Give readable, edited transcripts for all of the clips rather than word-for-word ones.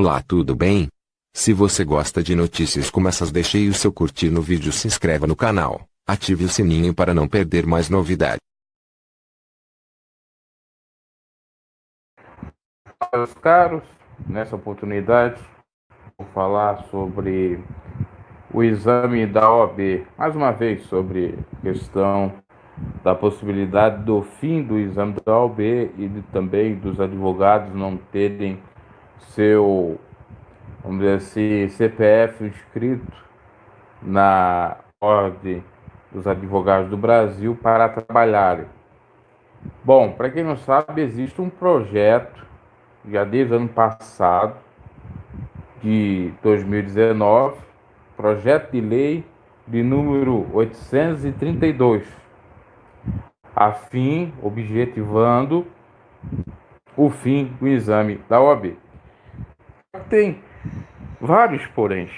Olá, tudo bem? Se você gosta de notícias como essas, deixe aí o seu curtir no vídeo, se inscreva no canal, ative o sininho para não perder mais novidades. Meus caros, nessa oportunidade vou falar sobre o exame da OAB, mais uma vez sobre a questão da possibilidade do fim do exame da OAB e também dos advogados não terem seu, vamos dizer assim, CPF inscrito na Ordem dos Advogados do Brasil para trabalharem. Bom, para quem não sabe, existe um projeto já desde o ano passado, de 2019, projeto de lei de número 832, a fim, objetivando o fim do exame da OAB. Tem vários poréns.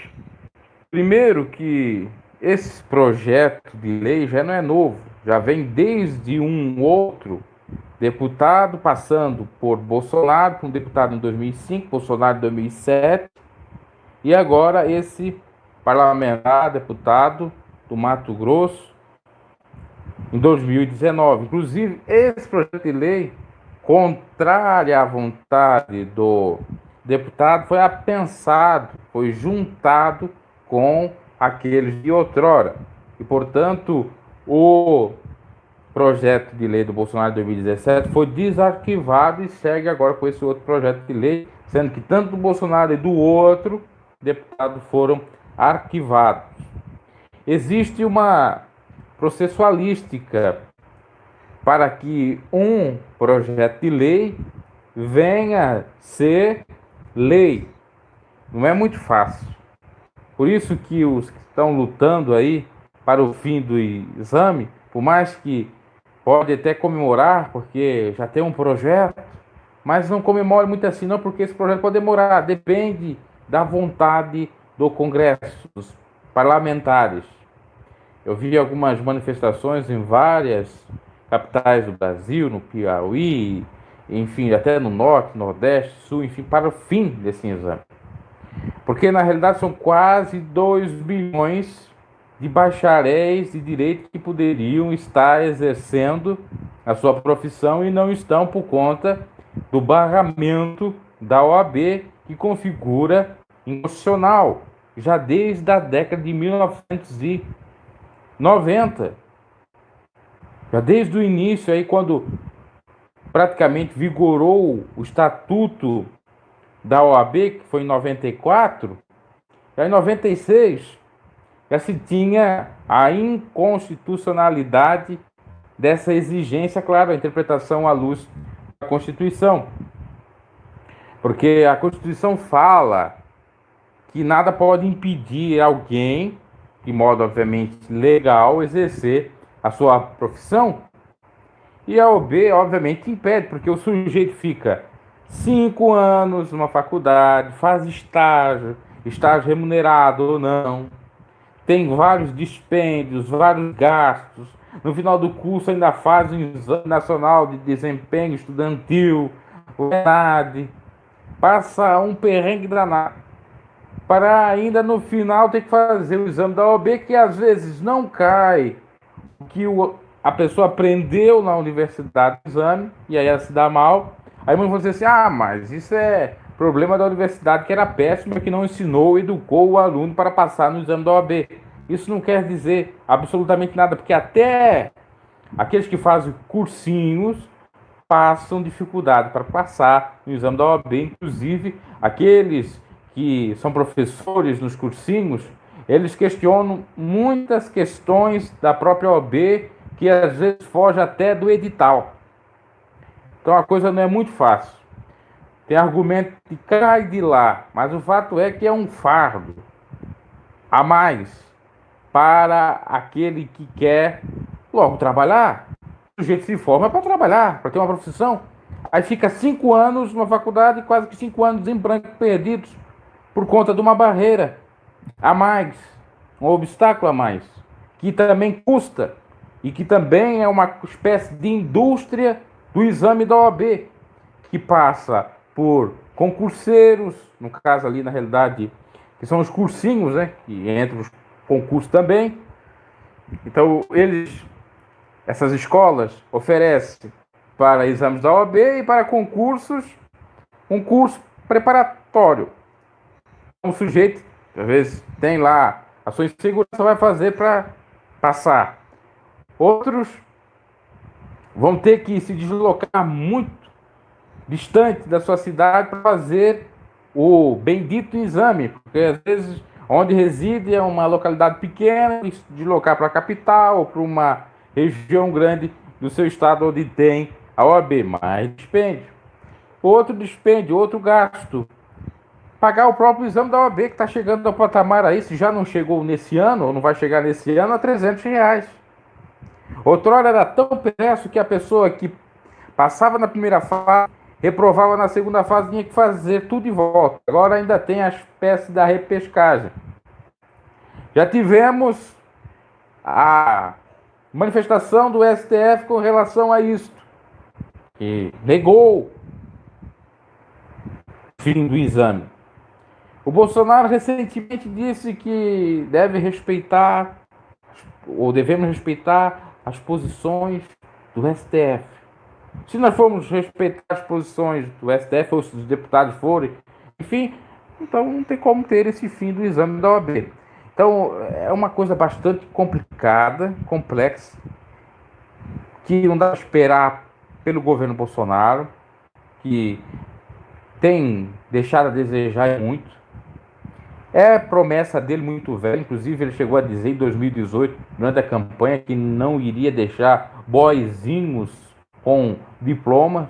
Primeiro que esse projeto de lei já não é novo, já vem desde um outro deputado, passando por Bolsonaro, um deputado em 2005, Bolsonaro em 2007, e agora esse parlamentar, deputado do Mato Grosso, em 2019. Inclusive, esse projeto de lei, contrário à vontade do deputado, foi apensado, foi juntado com aqueles de outrora. E, portanto, o projeto de lei do Bolsonaro de 2017 foi desarquivado e segue agora com esse outro projeto de lei, sendo que tanto do Bolsonaro e do outro deputado foram arquivados. Existe uma processualística para que um projeto de lei venha ser lei. Não é muito fácil. Por isso que os que estão lutando aí para o fim do exame, por mais que pode até comemorar, porque já tem um projeto, mas não comemore muito assim não, porque esse projeto pode demorar, depende da vontade do Congresso, dos parlamentares. Eu vi algumas manifestações em várias capitais do Brasil, no Piauí, enfim, até no Norte, Nordeste, Sul, enfim, para o fim desse exame. Porque na realidade são quase 2 bilhões de bacharéis de direito que poderiam estar exercendo a sua profissão e não estão por conta do barramento da OAB, que configura inconstitucional já desde a década de 1990. Já desde o início, aí, quando praticamente vigorou o Estatuto da OAB, que foi em 94, já em 96 já se tinha a inconstitucionalidade dessa exigência, claro, a interpretação à luz da Constituição. Porque a Constituição fala que nada pode impedir alguém, de modo obviamente legal, exercer a sua profissão. E a OAB, obviamente, impede, porque o sujeito fica 5 anos numa faculdade, faz estágio remunerado ou não, tem vários dispêndios, vários gastos. No final do curso ainda faz um exame nacional de desempenho estudantil, o ENAD, passa um perrengue danado, para ainda no final ter que fazer o exame da OAB, que às vezes não cai o que a pessoa aprendeu na universidade do exame, e aí ela se dá mal. Aí muitos vão dizer assim, mas isso é problema da universidade, que era péssima, que não ensinou, educou o aluno para passar no exame da OAB. Isso não quer dizer absolutamente nada, porque até aqueles que fazem cursinhos passam dificuldade para passar no exame da OAB, inclusive aqueles que são professores nos cursinhos, eles questionam muitas questões da própria OAB, que às vezes foge até do edital. Então a coisa não é muito fácil. Tem argumento de cá e de lá, mas o fato é que é um fardo a mais para aquele que quer logo trabalhar. O sujeito se forma para trabalhar, para ter uma profissão. Aí fica 5 anos numa faculdade, quase que 5 anos em branco perdidos, por conta de uma barreira a mais, um obstáculo a mais, que também custa e que também é uma espécie de indústria do exame da OAB, que passa por concurseiros, no caso ali, na realidade, que são os cursinhos, né? Que entram os concursos também. Então, essas escolas oferecem para exames da OAB e para concursos um curso preparatório. Um sujeito, às vezes, tem lá a sua insegurança, vai fazer para passar. Outros vão ter que se deslocar muito distante da sua cidade para fazer o bendito exame, porque às vezes onde reside é uma localidade pequena, e se deslocar para a capital ou para uma região grande do seu estado onde tem a OAB, mais dispêndio. Outro dispêndio, outro gasto. Pagar o próprio exame da OAB, que está chegando ao patamar aí, se já não chegou nesse ano, ou não vai chegar nesse ano, a R$ 300. Outrora era tão perverso que a pessoa que passava na primeira fase, reprovava na segunda fase, tinha que fazer tudo de volta. Agora ainda tem a espécie da repescagem. Já tivemos a manifestação do STF com relação a isso, que negou o fim do exame. O Bolsonaro recentemente disse que devemos respeitar as posições do STF. Se nós formos respeitar as posições do STF, ou se os deputados forem, enfim, então não tem como ter esse fim do exame da OAB. Então, é uma coisa bastante complicada, complexa, que não dá para esperar pelo governo Bolsonaro, que tem deixado a desejar muito. É promessa dele muito velha, inclusive ele chegou a dizer em 2018, durante a campanha, que não iria deixar boizinhos com diplomas,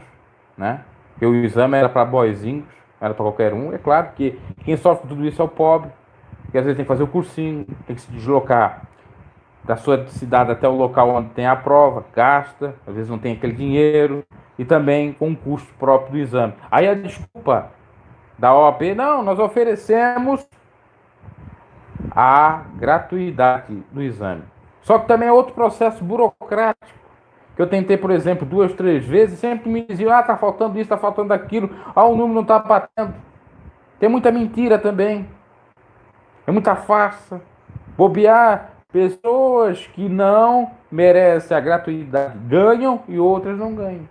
né? Que o exame era para boizinhos, era para qualquer um. É claro que quem sofre tudo isso é o pobre, que às vezes tem que fazer o cursinho, tem que se deslocar da sua cidade até o local onde tem a prova, gasta, às vezes não tem aquele dinheiro, e também com o custo próprio do exame. Aí a desculpa da OAB, não, nós oferecemos a gratuidade do exame. Só que também é outro processo burocrático, que eu tentei, por exemplo, 2, 3 vezes, sempre me diziam, tá faltando isso, tá faltando aquilo, o número não tá batendo. Tem muita mentira também, é muita farsa, bobear. Pessoas que não merecem a gratuidade ganham e outras não ganham.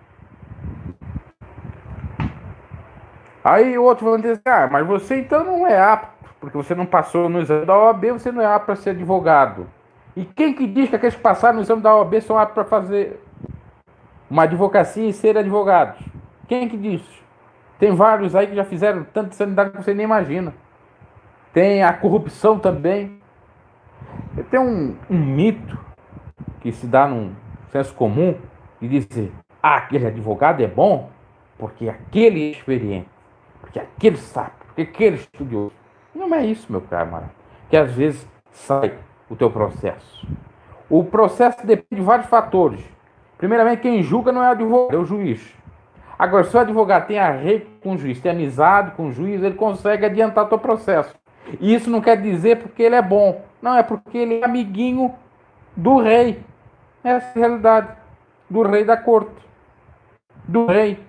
Aí outros vão dizer, mas você então não é apto, porque você não passou no exame da OAB, você não é apto para ser advogado. E quem que diz que aqueles que passaram no exame da OAB são aptos para fazer uma advocacia e ser advogados? Quem que diz? Tem vários aí que já fizeram tanta sanidade que você nem imagina. Tem a corrupção também. Tem um mito que se dá num senso comum de dizer, aquele advogado é bom porque aquele é experiente, porque aquele sabe, porque aquele estudioso. Não é isso, meu camarada, que às vezes sai o teu processo. O processo depende de vários fatores. Primeiramente, quem julga não é o advogado, é o juiz. Agora, se o advogado tem a rede com o juiz, tem amizade com o juiz, ele consegue adiantar o teu processo. E isso não quer dizer porque ele é bom. Não, é porque ele é amiguinho do rei. Essa é a realidade. Do rei da corte. Do rei.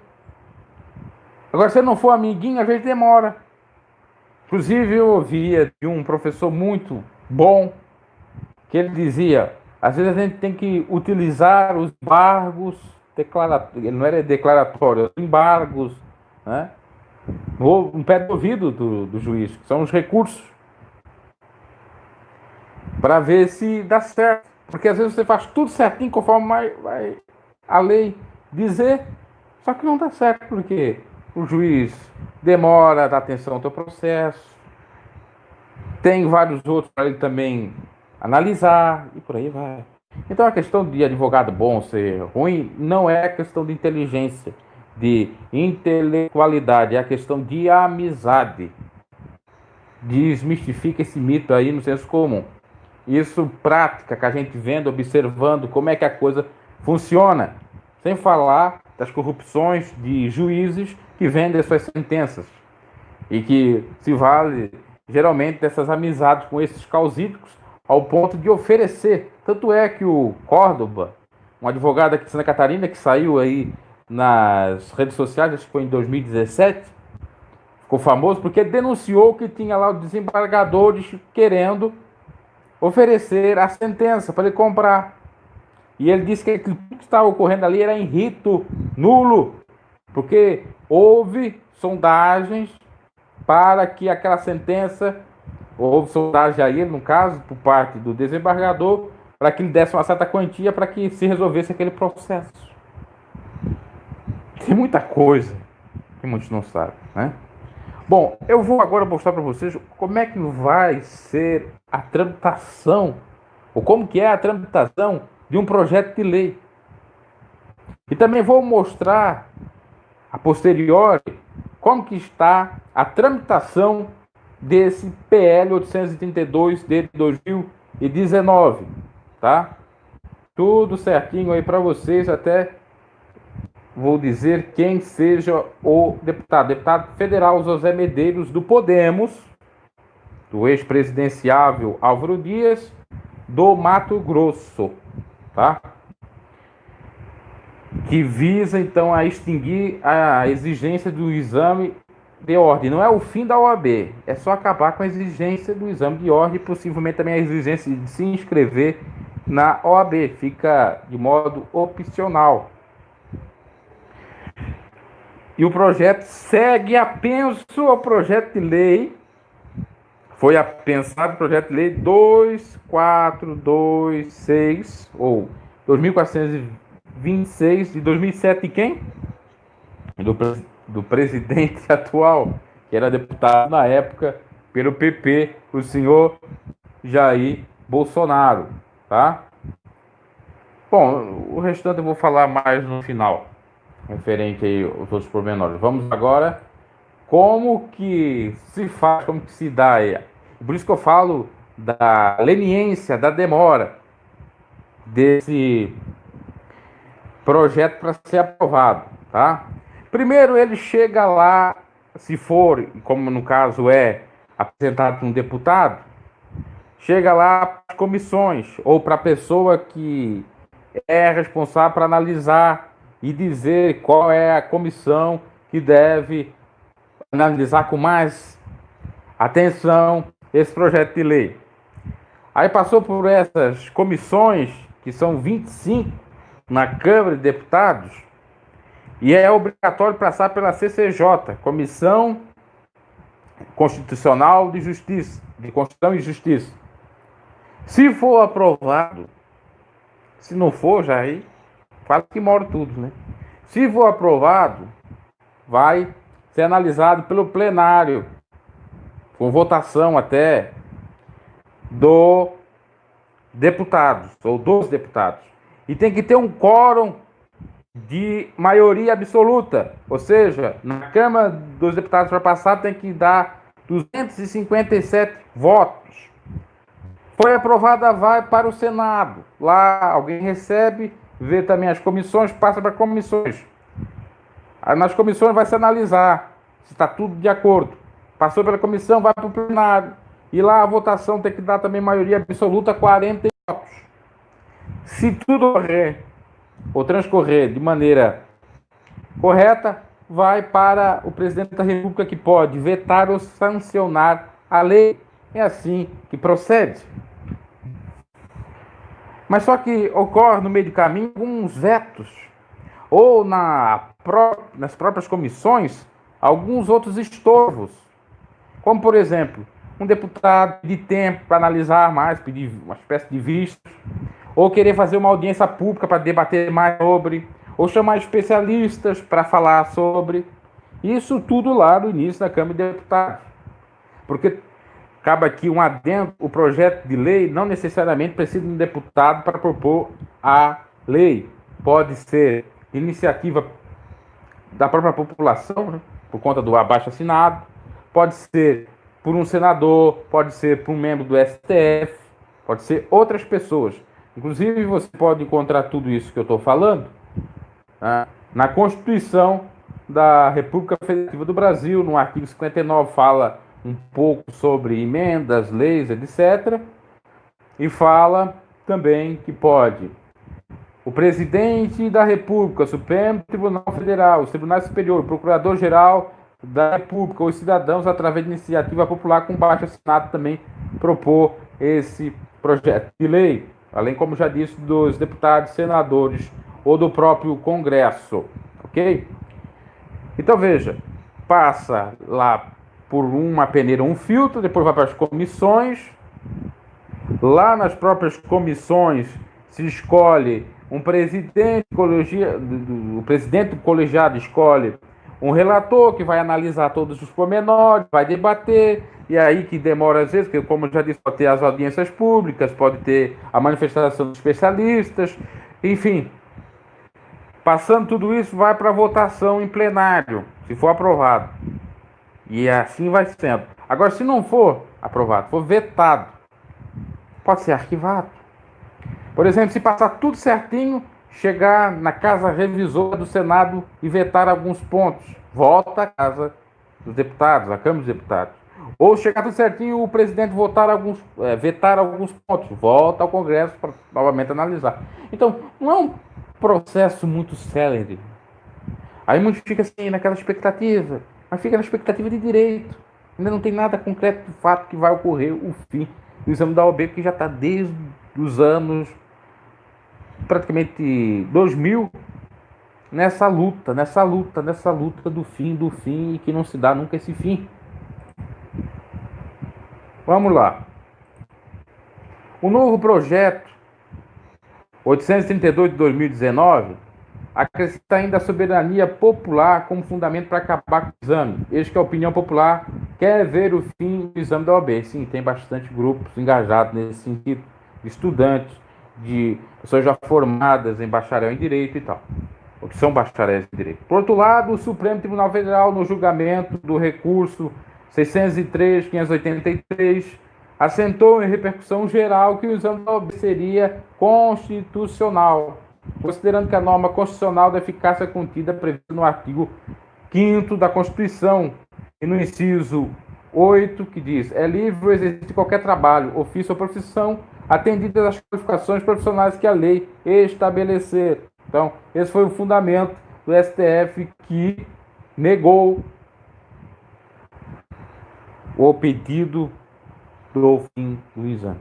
Agora, se ele não for amiguinho, às vezes demora. Inclusive, eu ouvia de um professor muito bom, que ele dizia, às vezes a gente tem que utilizar os embargos declaratórios. Ele não era declaratório, os embargos, né? No pé do ouvido do juiz, que são os recursos, para ver se dá certo. Porque às vezes você faz tudo certinho conforme vai a lei dizer, só que não dá certo, porque o juiz demora a dar atenção ao teu processo, tem vários outros para ele também analisar, e por aí vai. Então a questão de advogado bom ser ruim não é questão de inteligência, de intelectualidade, é a questão de amizade. Desmistifica esse mito aí no senso comum. Isso prática, que a gente vendo, observando como é que a coisa funciona. Sem falar das corrupções de juízes que vendem suas sentenças. E que se vale, geralmente, dessas amizades com esses causídicos, ao ponto de oferecer. Tanto é que o Córdoba, um advogado aqui de Santa Catarina, que saiu aí nas redes sociais, acho que foi em 2017, ficou famoso porque denunciou que tinha lá o desembargador querendo oferecer a sentença para ele comprar. E ele disse que tudo que estava ocorrendo ali era em rito nulo, porque houve sondagens para que aquela sentença, houve sondagem a ele, no caso, por parte do desembargador, para que ele desse uma certa quantia para que se resolvesse aquele processo. Tem muita coisa que muitos não sabem, né? Bom, eu vou agora mostrar para vocês como é que vai ser a tramitação, ou como que é a tramitação de um projeto de lei. E também vou mostrar, a posteriori, como que está a tramitação desse PL 832 de 2019, tá? Tudo certinho aí para vocês, até vou dizer quem seja o deputado. Deputado federal José Medeiros, do Podemos, do ex-presidenciável Álvaro Dias, do Mato Grosso, tá? Que visa, então, a extinguir a exigência do exame de ordem. Não é o fim da OAB, é só acabar com a exigência do exame de ordem e possivelmente também a exigência de se inscrever na OAB. Fica de modo opcional. E o projeto segue apenso ao projeto de lei. Foi apensado o projeto de lei 2426, ou 2426 de 2007 de quem? Do presidente atual, que era deputado na época pelo PP, o senhor Jair Bolsonaro, tá? Bom, o restante eu vou falar mais no final, referente aí aos outros pormenores. Vamos agora como que se faz, como que se dá aí. Por isso que eu falo da leniência, da demora desse projeto para ser aprovado, tá? Primeiro ele chega lá, se for, como no caso é apresentado por um deputado, chega lá para as comissões ou para a pessoa que é responsável para analisar e dizer qual é a comissão que deve analisar com mais atenção esse projeto de lei. Aí passou por essas comissões, que são 25 na Câmara de Deputados, e é obrigatório passar pela CCJ, Comissão Constitucional de Justiça, de Constituição e Justiça. Se for aprovado, se não for, já aí quase que mora tudo, né? Se for aprovado, vai ser analisado pelo plenário, com votação até do deputados, ou dos deputados. E tem que ter um quórum de maioria absoluta, ou seja, na Câmara dos Deputados para passar tem que dar 257 votos. Foi aprovada, vai para o Senado. Lá alguém recebe, vê também as comissões, passa para comissões. Aí nas comissões vai se analisar se está tudo de acordo. Passou pela comissão, vai para o plenário. E lá a votação tem que dar também maioria absoluta, 40 votos. Se tudo ocorrer ou transcorrer de maneira correta, vai para o presidente da República, que pode vetar ou sancionar a lei. É assim que procede. Mas só que ocorre no meio do caminho alguns vetos, ou nas próprias comissões, alguns outros estorvos. Como, por exemplo, um deputado pedir tempo para analisar mais, pedir uma espécie de vistos, ou querer fazer uma audiência pública para debater mais sobre, ou chamar especialistas para falar sobre. Isso tudo lá no início da Câmara de Deputados. Porque cabe aqui um adendo, o projeto de lei não necessariamente precisa de um deputado para propor a lei. Pode ser iniciativa da própria população, né, por conta do abaixo-assinado, pode ser por um senador, pode ser por um membro do STF, pode ser outras pessoas. Inclusive, você pode encontrar tudo isso que eu estou falando, né, na Constituição da República Federativa do Brasil, no artigo 59, fala um pouco sobre emendas, leis, etc. E fala também que pode o presidente da República, o Supremo Tribunal Federal, os tribunais superiores, o Procurador-Geral da República, os cidadãos, através de iniciativa popular com baixo assinado, também propor esse projeto de lei, além, como já disse, dos deputados, senadores ou do próprio Congresso, ok? Então, veja, passa lá por uma peneira, um filtro, depois vai para as comissões. Lá nas próprias comissões se escolhe um presidente, o presidente do colegiado escolhe um relator que vai analisar todos os pormenores, vai debater, e aí que demora às vezes, porque como eu já disse, pode ter as audiências públicas, pode ter a manifestação dos especialistas, enfim. Passando tudo isso, vai para votação em plenário, se for aprovado. E assim vai sendo. Agora, se não for aprovado, for vetado, pode ser arquivado. Por exemplo, se passar tudo certinho, chegar na casa revisora do Senado e vetar alguns pontos, volta à Casa dos Deputados, à Câmara dos Deputados. Ou chegar tudo certinho, o presidente vetar alguns pontos, volta ao Congresso para novamente analisar. Então, não é um processo muito célere. Aí muitos ficam assim naquela expectativa, mas fica na expectativa de direito. Ainda não tem nada concreto do fato que vai ocorrer o fim do exame da OAB, que já está desde os anos praticamente 2000 nessa luta do fim, e que não se dá nunca esse fim. Vamos lá. O novo projeto 832 de 2019 acrescenta ainda a soberania popular como fundamento para acabar com o exame. Eis que a opinião popular quer ver o fim do exame da OAB. Sim, tem bastante grupos engajados nesse sentido, de estudantes, de pessoas já formadas em bacharel em Direito e tal, ou que são bacharéis em Direito. Por outro lado, o Supremo Tribunal Federal, no julgamento do recurso 603.583, assentou em repercussão geral que o exame da OAB seria constitucional, considerando que a norma constitucional da eficácia contida prevista no artigo 5º da Constituição e no inciso 8, que diz: é livre o exercício de qualquer trabalho, ofício ou profissão, atendidas as qualificações profissionais que a lei estabelecer. Então, esse foi o fundamento do STF, que negou o pedido do fim do exame.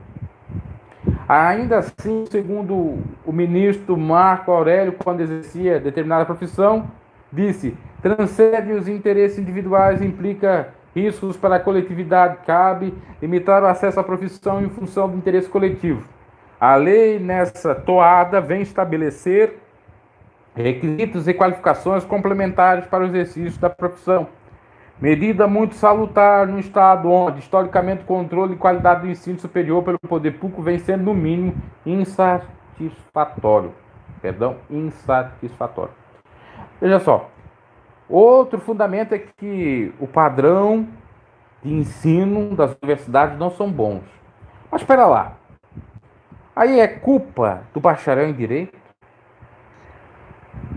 Ainda assim, segundo o ministro Marco Aurélio, quando exercia determinada profissão, disse: transcende os interesses individuais, implica riscos para a coletividade, cabe limitar o acesso à profissão em função do interesse coletivo. A lei, nessa toada, vem estabelecer requisitos e qualificações complementares para o exercício da profissão. Medida muito salutar no Estado onde, historicamente, o controle e qualidade do ensino superior pelo poder público vem sendo, no mínimo, insatisfatório. Insatisfatório. Veja só. Outro fundamento é que o padrão de ensino das universidades não são bons. Mas espera lá. Aí é culpa do bacharel em Direito?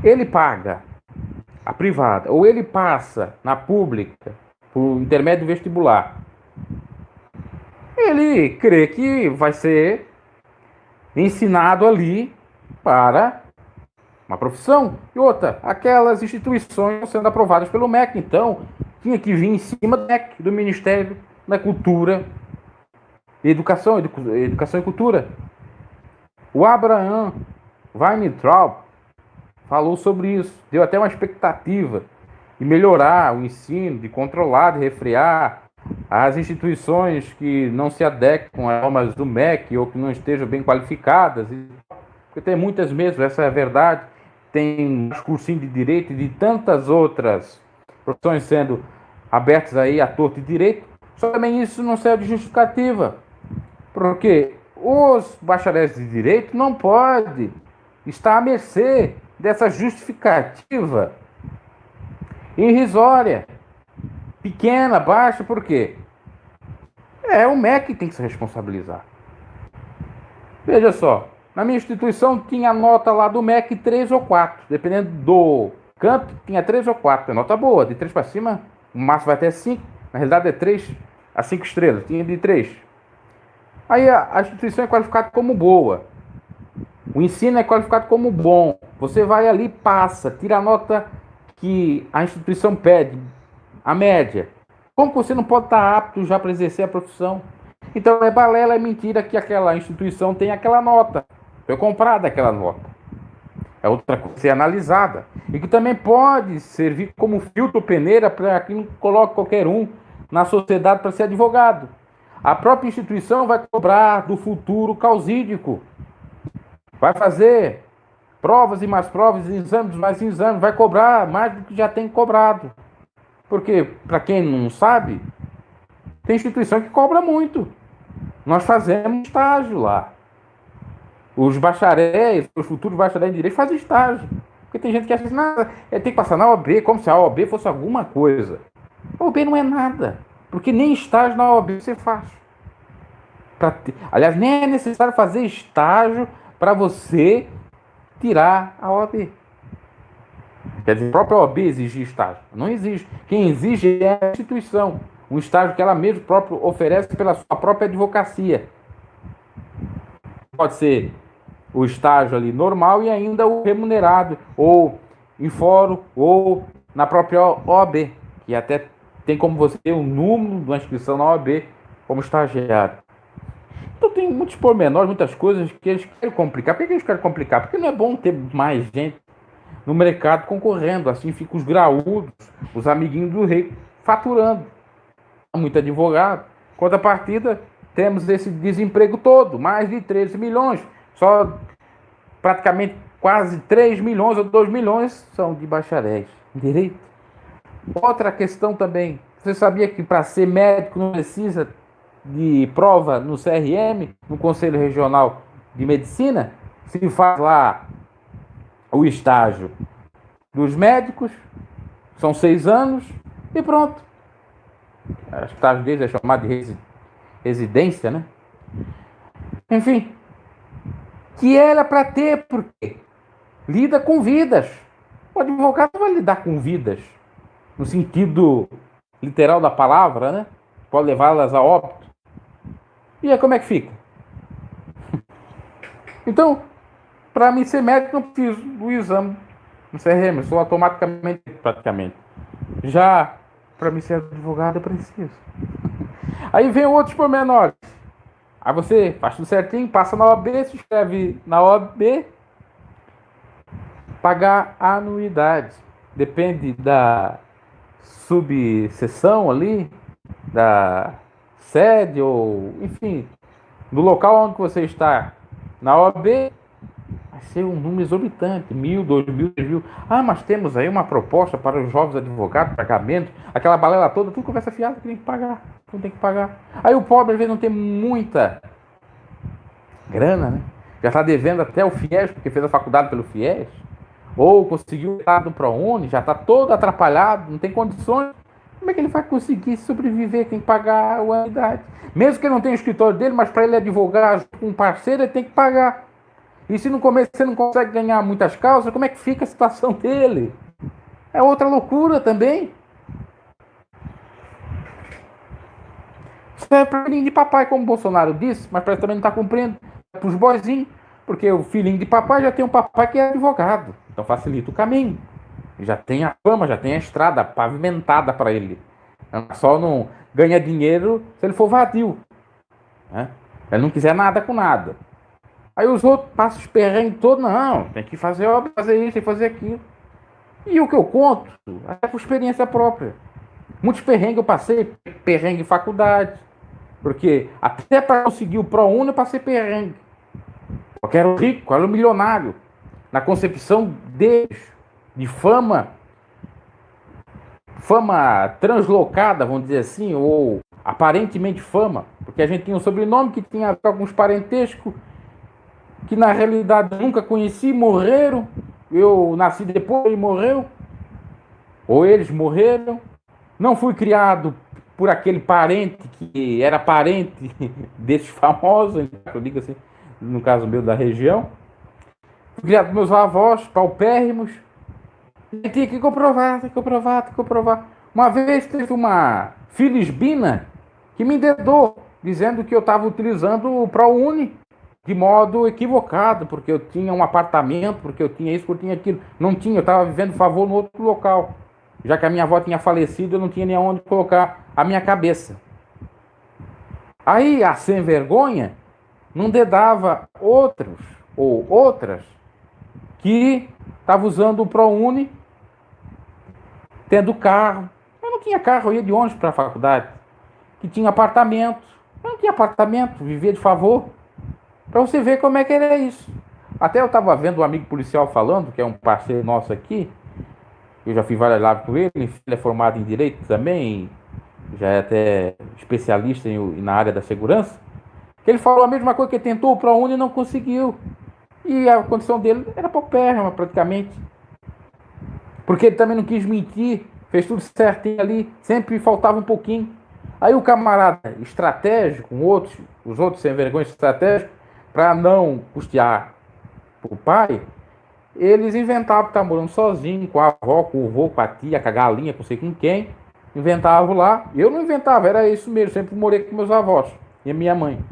Ele paga a privada, ou ele passa na pública por intermédio do vestibular. Ele crê que vai ser ensinado ali para uma profissão. E outra, aquelas instituições estão sendo aprovadas pelo MEC, então tinha que vir em cima do MEC, do Ministério da Cultura e Educação e Cultura. O Abraham Weintraub falou sobre isso, deu até uma expectativa de melhorar o ensino, de controlar, de refrear as instituições que não se adequam às normas do MEC ou que não estejam bem qualificadas. Porque tem muitas mesmo, essa é a verdade. Tem cursinho de Direito e de tantas outras profissões sendo abertas aí à torto e direito. Só também isso não serve de justificativa. Porque os bacharéis de Direito não podem estar à mercê dessa justificativa irrisória, pequena, baixa. Por quê? É o MEC que tem que se responsabilizar. Veja só, na minha instituição tinha nota lá do MEC 3 ou 4, dependendo do campo, tinha 3 ou 4, é nota boa, de 3 para cima, o máximo vai até 5, na realidade é 3 a 5 estrelas, tinha de 3. Aí a instituição é qualificada como boa, o ensino é qualificado como bom, você vai ali, passa, tira a nota que a instituição pede, a média. Como que você não pode estar apto já para exercer a profissão? Então é balela, é mentira que aquela instituição tem aquela nota. Foi comprada aquela nota. É outra coisa a ser analisada. E que também pode servir como filtro peneira para que não coloque qualquer um na sociedade para ser advogado. A própria instituição vai cobrar do futuro causídico. Vai fazer provas e mais provas, exames mais exames, vai cobrar mais do que já tem cobrado. Porque, para quem não sabe, tem instituição que cobra muito. Nós fazemos estágio lá. Os bacharéis, os futuros bacharéis em direito fazem estágio. Porque tem gente que acha que tem que passar na OAB, como se a OAB fosse alguma coisa. A OAB não é nada. Porque nem estágio na OAB você faz. Aliás, nem é necessário fazer estágio para você tirar a OAB. Quer dizer, a própria OAB exigir estágio. Não exige. Quem exige é a instituição. Um estágio que ela mesma própria oferece pela sua própria advocacia. Pode ser o estágio ali normal e ainda o remunerado, ou em fórum, ou na própria OAB, que até tem como você ter o número de uma inscrição na OAB como estagiário. Então tem muitos pormenores, muitas coisas que eles querem complicar. Por que eles querem complicar? Porque não é bom ter mais gente no mercado concorrendo. Assim ficam os graúdos, os amiguinhos do rei, faturando. Muito advogado. Contrapartida, temos esse desemprego todo, mais de 13 milhões. Só praticamente quase 3 milhões ou 2 milhões são de bacharéis em direito. Outra questão também. Você sabia que para ser médico não precisa de prova no CRM, no Conselho Regional de Medicina? Se faz lá o estágio dos médicos, são 6 anos e pronto. O estágio deles é chamado de residência, né? Enfim, que era para ter, porque lida com vidas. O advogado vai lidar com vidas, no sentido literal da palavra, né? Pode levá-las a óbito. E aí como é que fica? Então, para mim ser médico, não preciso do exame no CRM, eu sou automaticamente, praticamente. Já para mim ser advogado, eu preciso. Aí vem outros pormenores. Aí você faz tudo certinho, passa na OAB, se inscreve na OAB, pagar anuidade. Depende da subseção ali, da sede, ou enfim, do local onde você está na OAB, vai ser um número exorbitante, 1.000, 2.000, 3.000. Ah, mas temos aí uma proposta para os jovens advogados, pagamento, aquela balela toda, tudo conversa fiada, que tem que pagar, tudo tem que pagar. Aí o pobre às vezes não tem muita grana, né? Já está devendo até o FIES, porque fez a faculdade pelo FIES, ou conseguiu estar no ProUni, já está todo atrapalhado, não tem condições. Como é que ele vai conseguir sobreviver? Tem que pagar a anuidade. Mesmo que ele não tenha o escritório dele, mas para ele advogar com um parceiro, ele tem que pagar. E se no começo você não consegue ganhar muitas causas, como é que fica a situação dele? É outra loucura também. Isso é para filhinho de papai, como o Bolsonaro disse, mas parece que também não está cumprindo. É para os boizinhos, porque o filhinho de papai já tem um papai que é advogado. Então facilita o caminho. Já tem a fama, já tem a estrada pavimentada para ele. Só não ganha dinheiro se ele for vadio, né? Se ele não quiser nada com nada. Aí os outros passam os perrengues todos. Não, tem que fazer obra, fazer isso, tem que fazer aquilo. E o que eu conto é por experiência própria. Muitos perrengues eu passei, perrengue em faculdade. Porque até para conseguir o ProUni eu passei perrengue. Eu quero rico, eu era milionário. Na concepção deles, de fama translocada, vamos dizer assim, ou aparentemente fama, porque a gente tinha um sobrenome que tinha alguns parentescos que na realidade nunca conheci, morreram. Eu nasci depois, ele morreu, ou eles morreram. Não fui criado por aquele parente que era parente desses famosos, eu digo assim, no caso meu da região. Fui criado por meus avós paupérrimos. E tinha que comprovar. Uma vez teve uma filisbina que me dedou, dizendo que eu estava utilizando o ProUni de modo equivocado, porque eu tinha um apartamento, porque eu tinha isso, porque eu tinha aquilo. Não tinha, eu estava vivendo favor no outro local. Já que a minha avó tinha falecido, eu não tinha nem onde colocar a minha cabeça. Aí a sem vergonha não dedava outros ou outras que estavam usando o ProUni, tendo carro. Eu não tinha carro, eu ia de ônibus para a faculdade. Que tinha apartamento. Eu não tinha apartamento, vivia de favor. Para você ver como é que era isso. Até eu estava vendo um amigo policial falando, que é um parceiro nosso aqui, eu já fiz várias lives com ele, ele é formado em Direito também, já é até especialista na área da segurança, que ele falou a mesma coisa, que ele tentou o ProUni e não conseguiu. E a condição dele era paupérrima, praticamente. Porque ele também não quis mentir, fez tudo certinho ali, sempre faltava um pouquinho. Aí o camarada estratégico, os outros sem vergonha estratégicos, para não custear o pai, eles inventavam que estavam morando sozinho, com a avó, com o vô, com a tia, com a galinha, com sei com quem. Inventavam lá. Eu não inventava, era isso mesmo. Sempre morei com meus avós e a minha mãe.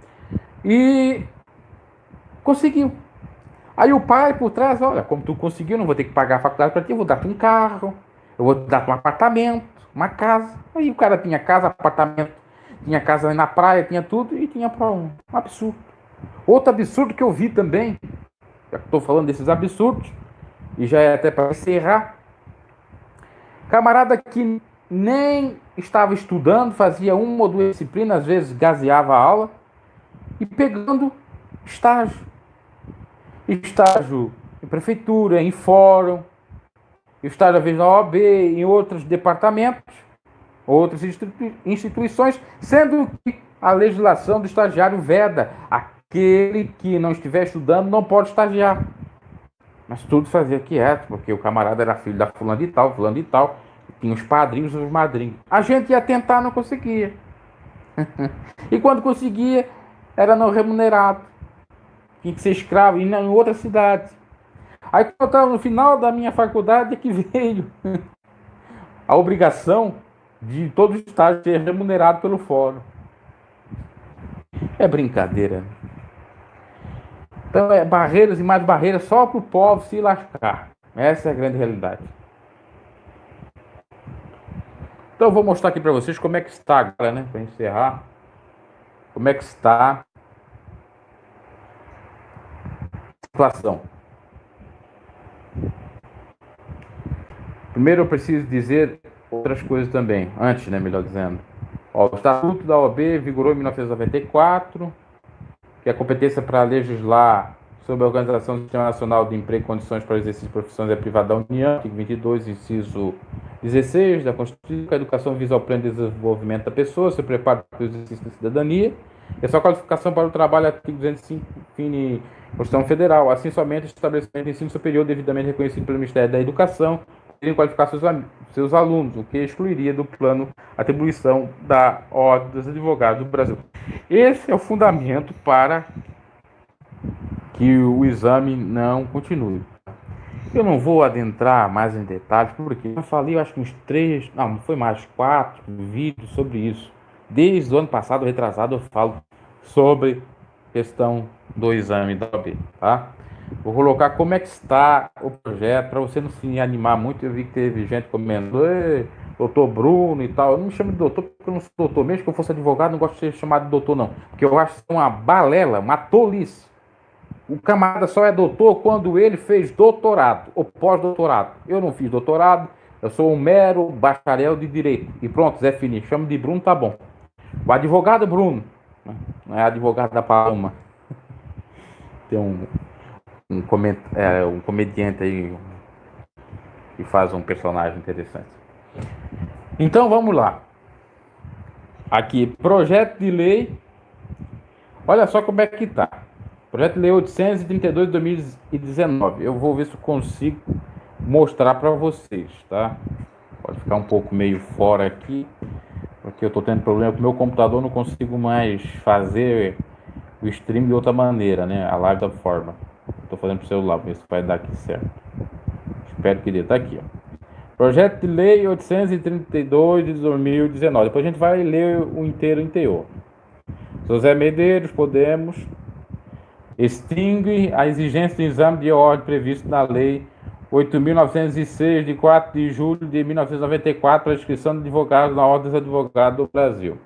E conseguiu. Aí o pai por trás, olha, como tu conseguiu, não vou ter que pagar a faculdade para ti, eu vou dar-te um carro, eu vou dar-te um apartamento, uma casa. Aí o cara tinha casa, apartamento, tinha casa na praia, tinha tudo e tinha para um absurdo. Outro absurdo que eu vi também, já que estou falando desses absurdos, e já é até para encerrar, camarada que nem estava estudando, fazia uma ou duas disciplinas, às vezes gaseava a aula, e pegando estágio. Estágio em prefeitura, em fórum, estágio às vezes na OAB, em outros departamentos, outras instituições, sendo que a legislação do estagiário veda aquele que não estiver estudando não pode estagiar. Mas tudo fazia quieto, porque o camarada era filho da fulano de tal, tinha os padrinhos e os madrinhos. A gente ia tentar, não conseguia. E quando conseguia, era não remunerado. Tinha que ser escravo, e em outra cidade. Aí quando eu estava no final da minha faculdade, é que veio a obrigação de todo o estágio ser remunerado pelo fórum. É brincadeira. Então é barreiras e mais barreiras só para o povo se lascar. Essa é a grande realidade. Então eu vou mostrar aqui para vocês como é que está agora, né? Para encerrar. Como é que está a situação. Primeiro eu preciso dizer outras coisas também. Antes, né? Melhor dizendo. Ó, o Estatuto da OAB vigorou em 1994, que é a competência para legislar sobre a organização do Sistema Nacional de Emprego e Condições para o Exercício de Profissões é Privada da União, artigo 22, inciso 16 da Constituição, que a educação visa ao pleno desenvolvimento da pessoa, seu preparo para o exercício da cidadania, e a sua qualificação para o trabalho, artigo 205, define Constituição Federal. Assim, somente o estabelecimento de ensino superior devidamente reconhecido pelo Ministério da Educação poderiam qualificar seus alunos, o que excluiria do plano a atribuição da Ordem dos Advogados do Brasil. Esse é o fundamento para que o exame não continue. Eu não vou adentrar mais em detalhes, porque eu falei, eu acho que uns 3, não foi mais, 4 vídeos sobre isso. Desde o ano passado, retrasado, eu falo sobre a questão do exame da OAB, tá? Vou colocar como é que está o projeto, para você não se animar muito. Eu vi que teve gente comentando, doutor Bruno e tal. Eu não me chamo de doutor, porque eu não sou doutor. Mesmo que eu fosse advogado, não gosto de ser chamado de doutor, não. Porque eu acho uma balela, uma tolice. O camarada só é doutor quando ele fez doutorado ou pós-doutorado. Eu não fiz doutorado, eu sou um mero bacharel de direito. E pronto, Zé Fini, chama de Bruno, tá bom. O advogado Bruno, não é advogado da Palma. Tem um comediante aí que faz um personagem interessante. Então vamos lá. Aqui, projeto de lei. Olha só como é que tá. Projeto de lei 832 de 2019. Eu vou ver se eu consigo mostrar para vocês, tá? Pode ficar um pouco meio fora aqui, porque eu estou tendo problema com o meu computador, não consigo mais fazer o stream de outra maneira, né? A live da forma. Estou fazendo pro celular, ver se vai dar aqui certo. Espero que dê. Tá aqui, ó. Projeto de lei 832 de 2019. Depois a gente vai ler o inteiro. José Medeiros, Podemos, extingue a exigência de exame de ordem previsto na lei 8.906, de 4 de julho de 1994, para inscrição de advogados na Ordem dos Advogados do Brasil.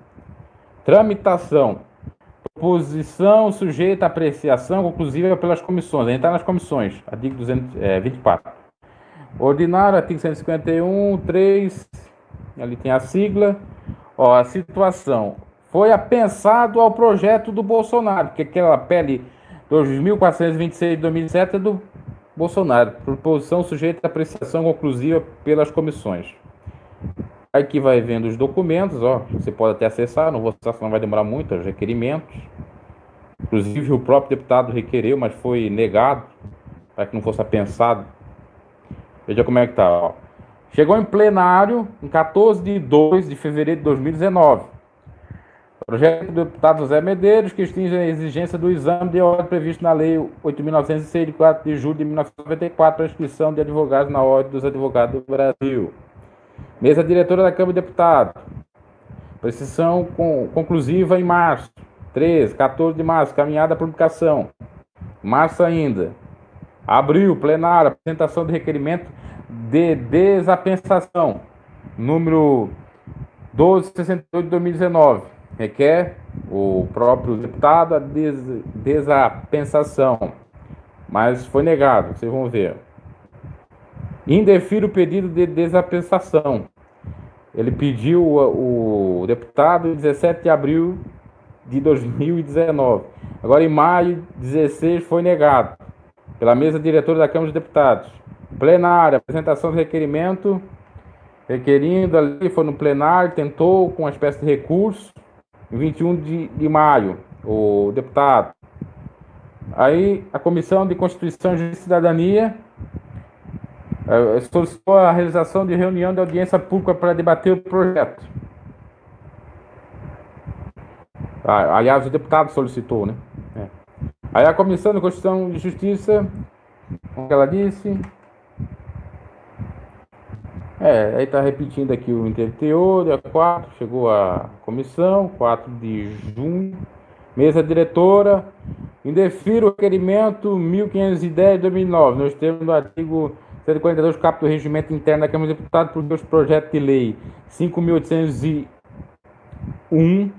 Tramitação. Proposição sujeita à apreciação conclusiva pelas comissões. Entrar nas comissões. Artigo 224. Ordinário, artigo 151, 3. Ali tem a sigla. Ó, a situação. Foi apensado ao projeto do Bolsonaro, porque aquela PL 2.426 de 2007 é do Bolsonaro. Proposição sujeita à apreciação conclusiva pelas comissões. Aqui vai vendo os documentos, ó, você pode até acessar, não vou acessar, senão vai demorar muito, os requerimentos. Inclusive o próprio deputado requereu, mas foi negado, para que não fosse apensado. Veja como é que tá, ó. Chegou em plenário em 14 de fevereiro de 2019. Projeto do deputado José Medeiros, que extingue a exigência do exame de ordem previsto na Lei 8.906, de 4 de julho de 1994, para a inscrição de advogados na Ordem dos Advogados do Brasil. Mesa diretora da Câmara de Deputados. Precisão conclusiva em março. 14 de março, caminhada à publicação. Março ainda. Abril, plenário, apresentação de requerimento de desapensação. Número 1268 de 2019. Requer o próprio deputado a desapensação. Mas foi negado, vocês vão ver. Indefiro o pedido de desapensação. Ele pediu o deputado em 17 de abril de 2019. Agora, em maio 16, foi negado pela mesa diretora da Câmara dos Deputados. Plenário, apresentação do requerimento, requerindo ali, foi no plenário, tentou com uma espécie de recurso, em 21 de maio, o deputado. Aí, a Comissão de Constituição, Justiça e Cidadania solicitou a realização de reunião de audiência pública para debater o projeto. Aliás, o deputado solicitou, né? Aí a Comissão de Constituição e Justiça, como ela disse... aí está repetindo aqui o interior, dia 4, chegou a comissão, 4 de junho, mesa diretora, indefiro o requerimento 1510 de 2009, nos termos do artigo 142, capítulo do Regimento Interno da Câmara dos Deputados, por meus projetos de lei 5.801 de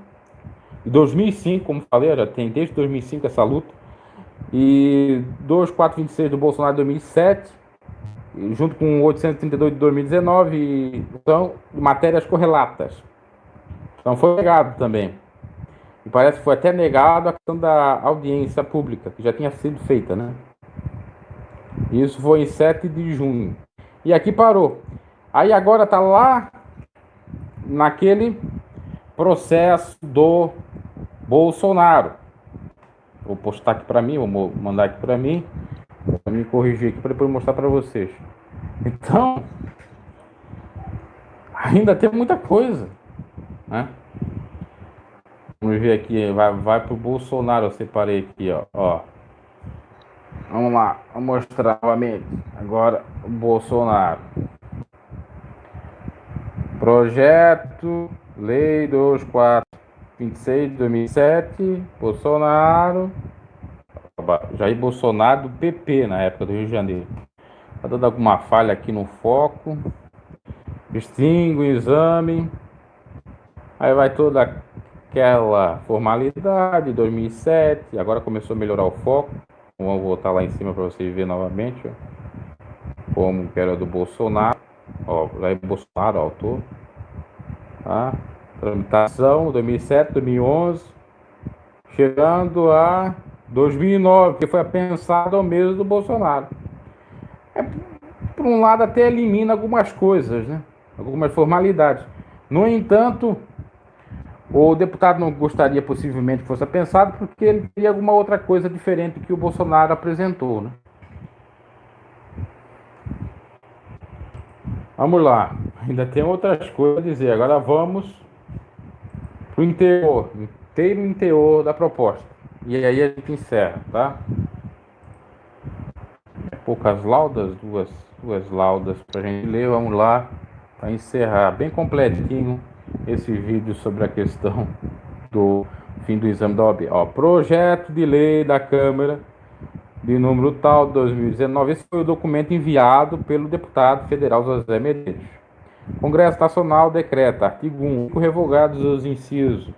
2005, como falei, já tem desde 2005 essa luta, e 2426 do Bolsonaro de 2007, junto com 832 de 2019, são matérias correlatas. Então foi negado também. E parece que foi até negado a questão da audiência pública, que já tinha sido feita, né? Isso foi em 7 de junho. E aqui parou. Aí agora está lá naquele processo do Bolsonaro. Vou postar aqui para mim, vou mandar aqui para mim corrigir aqui para depois mostrar para vocês. Então, ainda tem muita coisa, né? Vamos ver aqui, vai para o Bolsonaro, eu separei aqui, ó. Vamos lá, vou mostrar novamente. Agora, o Bolsonaro. Projeto, Lei 2426 de 2007, Bolsonaro. Jair Bolsonaro do PP, na época do Rio de Janeiro. Está dando alguma falha aqui no foco. Extingue o exame. Aí vai toda aquela formalidade, 2007. Agora começou a melhorar o foco. Vamos voltar lá em cima para vocês verem novamente, ó, como que era do Bolsonaro. Ó, Jair Bolsonaro, autor. Tá? Tramitação, 2007, 2011. Chegando a 2009, que foi pensado ao mesmo do Bolsonaro. Por um lado, até elimina algumas coisas, né? Algumas formalidades. No entanto, o deputado não gostaria possivelmente que fosse pensado, porque ele teria alguma outra coisa diferente que o Bolsonaro apresentou, né? Vamos lá. Ainda tem outras coisas a dizer. Agora vamos para o inteiro da proposta. E aí a gente encerra, tá? Poucas laudas, duas laudas para a gente ler. Vamos lá para encerrar bem completinho esse vídeo sobre a questão do fim do exame da OAB. Ó, projeto de lei da Câmara de número tal, 2019. Esse foi o documento enviado pelo deputado federal José Medeiros. Congresso Nacional decreta, artigo 1, revogados os incisos,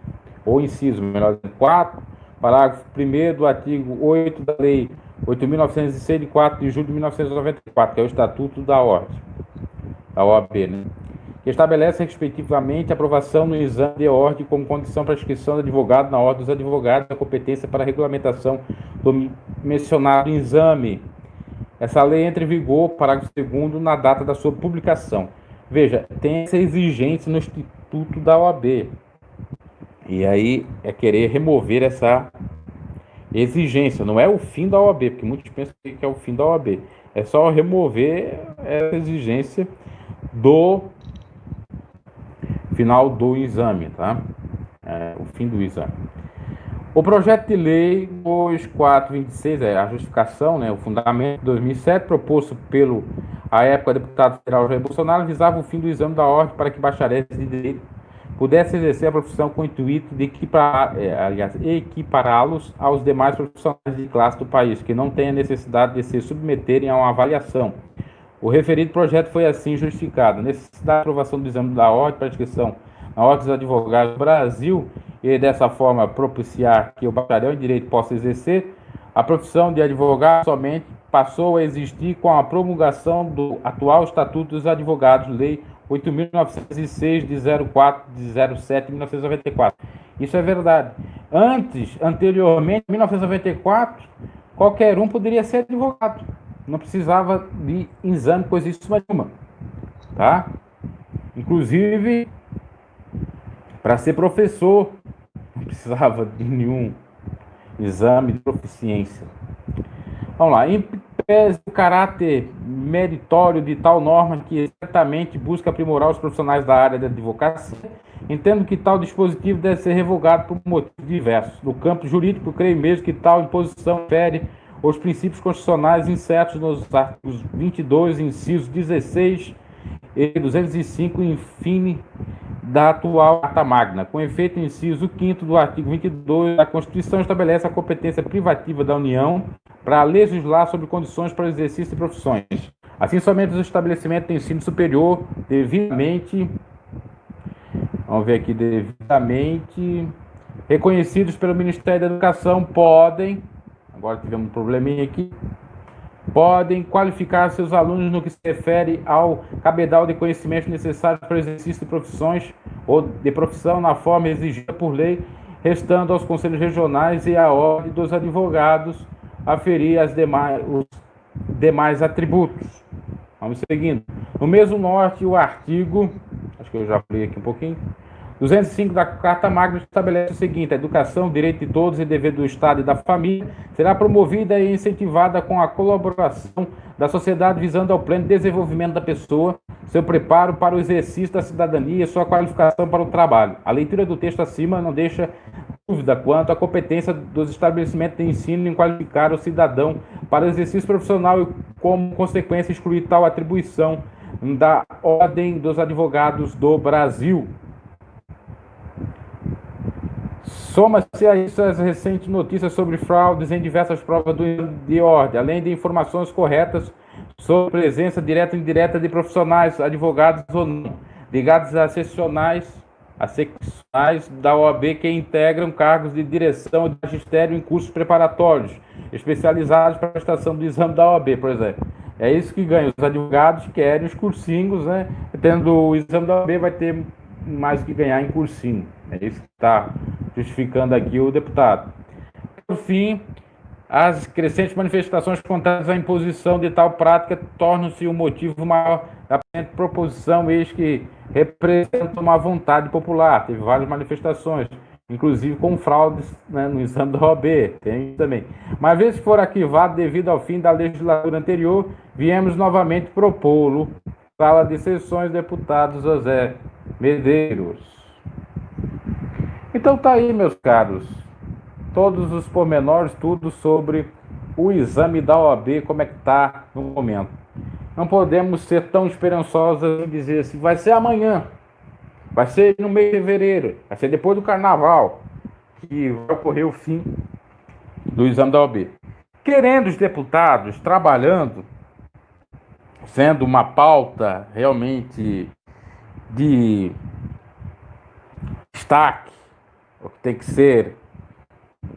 ou inciso, melhor dizendo, 4, parágrafo 1º do artigo 8 da Lei 8.906, de 4 de julho de 1994, que é o Estatuto da Ordem, da OAB, né? Que estabelece, respectivamente, a aprovação no exame de ordem como condição para a inscrição do advogado na ordem dos advogados, a competência para a regulamentação do mencionado exame. Essa lei entra em vigor, parágrafo 2º, na data da sua publicação. Veja, tem essa exigência no Instituto da OAB. E aí é querer remover essa exigência. Não é o fim da OAB, porque muitos pensam que é o fim da OAB. É só remover essa exigência do final do exame, tá? O fim do exame. O projeto de lei 2426, a justificação, né, o fundamento de 2007, proposto pelo, à época, deputado federal Jair Bolsonaro, visava o fim do exame da ordem para que bacharéis de direito pudessem exercer a profissão com o intuito de equipará-los aos demais profissionais de classe do país, que não têm a necessidade de se submeterem a uma avaliação. O referido projeto foi assim justificado. A necessidade da aprovação do exame da ordem para inscrição na Ordem dos Advogados do Brasil e, dessa forma, propiciar que o bacharel em Direito possa exercer a profissão de advogado somente passou a existir com a promulgação do atual Estatuto dos Advogados, Lei 8.906, de 04 de 07 de 1994. Isso é verdade. Anteriormente, em 1994, qualquer um poderia ser advogado. Não precisava de exame, coisíssima nenhuma. Tá? Inclusive, para ser professor, não precisava de nenhum exame de proficiência. Vamos lá. Em pese o caráter meritório de tal norma que certamente busca aprimorar os profissionais da área da advocacia, entendo que tal dispositivo deve ser revogado por motivos diversos. No campo jurídico, creio mesmo que tal imposição fere os princípios constitucionais incertos nos artigos 22, incisos 16 e 205, enfim, da atual Carta Magna. Com efeito, o inciso 5º do artigo 22 da Constituição estabelece a competência privativa da União para legislar sobre condições para o exercício de profissões. Assim, somente os estabelecimentos de ensino superior devidamente reconhecidos pelo Ministério da Educação podem, agora tivemos um probleminha aqui, podem qualificar seus alunos no que se refere ao cabedal de conhecimentos necessários para o exercício de profissões ou de profissão na forma exigida por lei, restando aos conselhos regionais e à ordem dos advogados aferir os demais atributos. Vamos seguindo. No mesmo norte, o artigo, acho que eu já falei aqui um pouquinho, 205 da Carta Magna estabelece o seguinte: a educação, direito de todos e dever do Estado e da família, será promovida e incentivada com a colaboração da sociedade visando ao pleno desenvolvimento da pessoa, seu preparo para o exercício da cidadania e sua qualificação para o trabalho. A leitura do texto acima não deixa dúvida quanto à competência dos estabelecimentos de ensino em qualificar o cidadão para o exercício profissional e, como consequência, excluir tal atribuição da Ordem dos Advogados do Brasil. Soma-se a isso as recentes notícias sobre fraudes em diversas provas de ordem, além de informações corretas sobre presença direta e indireta de profissionais, advogados ou não, ligados a seccionais da OAB que integram cargos de direção e de magistério em cursos preparatórios, especializados para a prestação do exame da OAB, por exemplo. É isso que ganha. Os advogados querem os cursinhos, né? Tendo o exame da OAB, vai ter mais que ganhar em cursinho. É isso que está justificando aqui o deputado. Por fim, as crescentes manifestações contrárias à imposição de tal prática tornam-se um motivo maior da proposição, eis que representa uma vontade popular. Teve várias manifestações, inclusive com fraudes, né, no exame da OAB, tem também. Mas, vez que for arquivado devido ao fim da legislatura anterior, viemos novamente propô-lo. Sala de Sessões, deputado José Medeiros. Então tá aí, meus caros, todos os pormenores, tudo sobre o exame da OAB, como é que tá no momento. Não podemos ser tão esperançosos em dizer assim, vai ser amanhã, vai ser no mês de fevereiro, vai ser depois do carnaval, que vai ocorrer o fim do exame da OAB. querendo os deputados trabalhando, sendo uma pauta realmente de destaque, o que tem que ser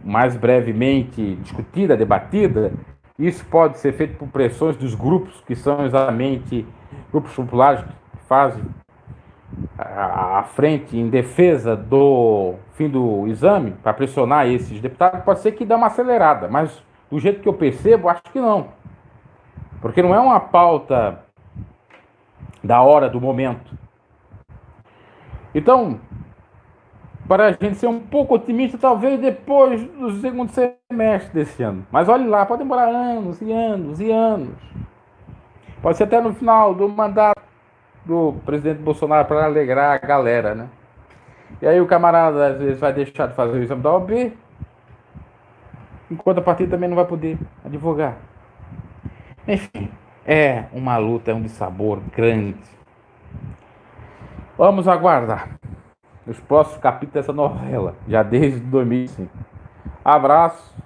mais brevemente discutida, debatida, isso pode ser feito por pressões dos grupos que são exatamente grupos populares que fazem a frente em defesa do fim do exame, para pressionar esses deputados, pode ser que dê uma acelerada, mas do jeito que eu percebo, acho que não. Porque não é uma pauta da hora, do momento. Então, para a gente ser um pouco otimista, talvez depois do segundo semestre desse ano. Mas olhe lá, pode demorar anos e anos e anos. Pode ser até no final do mandato do presidente Bolsonaro, para alegrar a galera, né? E aí o camarada às vezes vai deixar de fazer o exame da OAB, enquanto a partida também não vai poder advogar. Enfim, é uma luta, é um dissabor grande. Vamos aguardar os próximos capítulos dessa novela, já desde 2005. Abraço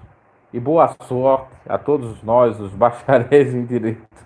e boa sorte a todos nós, os bacharéis em direito.